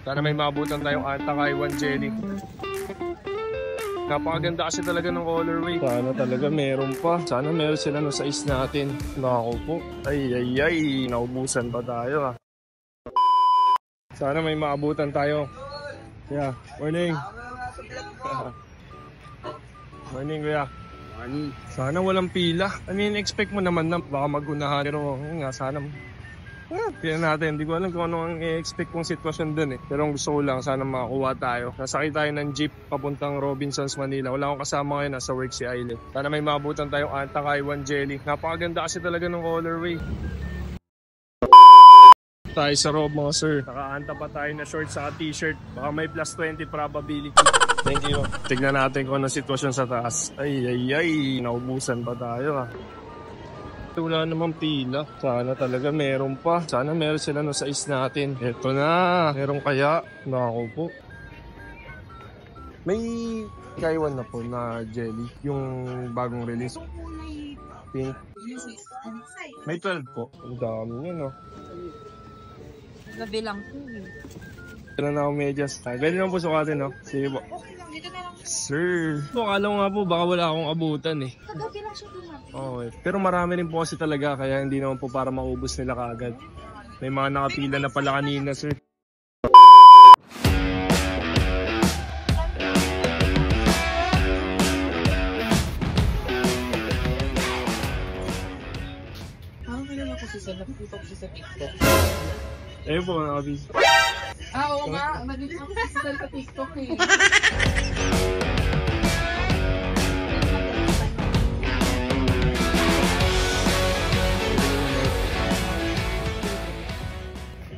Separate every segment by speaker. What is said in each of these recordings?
Speaker 1: Sana may maabutan tayong Anta Kaiwan Jelly. Napakaganda kasi talaga ng colorway. Sana talaga meron pa. Sana meron sila no size natin. Naku po. Ay. Naubusan pa tayo ah. Sana may maabutan tayo. Yeah. Morning. Morning kuya.
Speaker 2: Morning.
Speaker 1: Sana walang pila. I mean, expect mo naman na baka magunahan. Pero nga, sana tingnan natin. Hindi ko alam kung ano ang i-expect kong sitwasyon dun eh. Pero ang gusto ko lang, sana makakuha tayo. Nasakay tayo ng jeep papuntang Robinsons, Manila. Wala akong kasama ngayon, nasa work si Islet. Sana may maabutan tayong Anta Kaiwan Jelly. Napakaganda kasi talaga ng colorway. Tayo sa rob mga sir. Nakaanta pa tayo na short sa t-shirt. Baka may plus 20 probability. Thank you. Tignan natin kung anong sitwasyon sa taas. Ay. Naubusan pa tayo ah. Wala namang pila. Sana talaga meron pa. Sana meron sila no size natin. Eto na. Meron kaya. Naku po. May Kaiwan na po na jelly. Yung bagong release. Pink. May 12 po. Ang dami yun no.
Speaker 3: Gabi lang po eh.
Speaker 1: Ito na ako medyas. Pwede naman po sukatin no. Sige po. Sir. Akala ko nga po baka wala akong abutan eh.
Speaker 3: Kagabi lang siya dumating.
Speaker 1: Okay. Pero marami rin po kasi talaga kaya hindi naman po para maubos nila kaagad. May mga nakapila na pala kanina sir.
Speaker 3: Parang kilala ko si Sal. Nakikita ko siya sa TikTok.
Speaker 1: Ayun po mga kabis.
Speaker 3: Oo nga. Naging ako si Sal sa TikTok eh.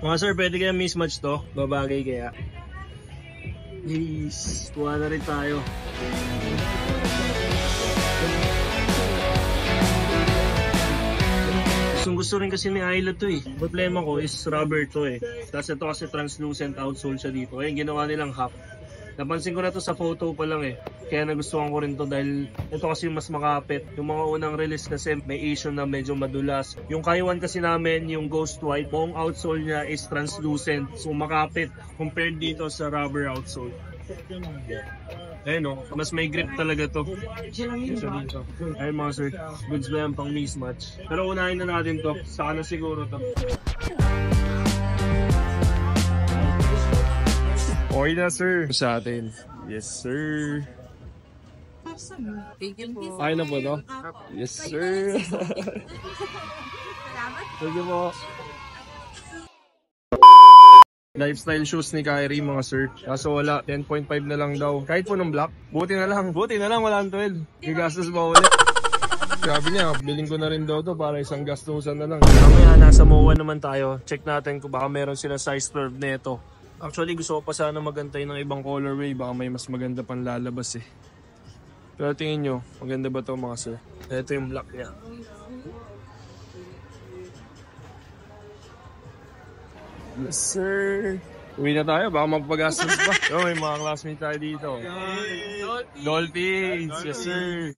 Speaker 1: Mga sir, pwede kaya mismatch to? Babagay kaya? Yes, kuha na rin tayo. Gusto rin kasi ni Ayla to eh. Problema ko is rubber to eh. Tapos ito kasi translucent outsole siya dito. Kaya ginawa nilang half. Napansin ko na to sa photo pa lang eh. Kaya nagustuhan ko rin to dahil ito kasi mas makapit. Yung mga unang release kasi may Asian na medyo madulas. Yung Kaiwan kasi namin, yung Ghost White, buong outsole niya is translucent. So makapit compared dito sa rubber outsole. Ayun o, mas may grip talaga to. Ayun mga sir, goods ba yan pang mismatch. Pero unahin na natin to, saka na siguro to. Okay na sir. Sa atin. Yes sir.
Speaker 3: Thank you po.
Speaker 1: Okay na po to? Yes sir. Thank you po. Lifestyle shoes ni Kyrie mga sir. Kaso wala, 10.5 na lang daw. Kahit po ng black, buti na lang wala ang 12. Gigastos ba ulit? Sabi niya, biling ko na rin daw to para isang gastusan na lang. Mamaya nasa MOA naman tayo. Check natin kung baka meron sila size 12 nito. Actually gusto ko pa sana magantay ng ibang colorway. Baka may mas maganda pang lalabas eh. Pero tingin nyo, maganda ba to mga sir? Ito yung black niya. Yes sir. Uwi na tayo, baka magpagastos pa. So, may mga classmates tayo dito. Dolphins! Yes sir.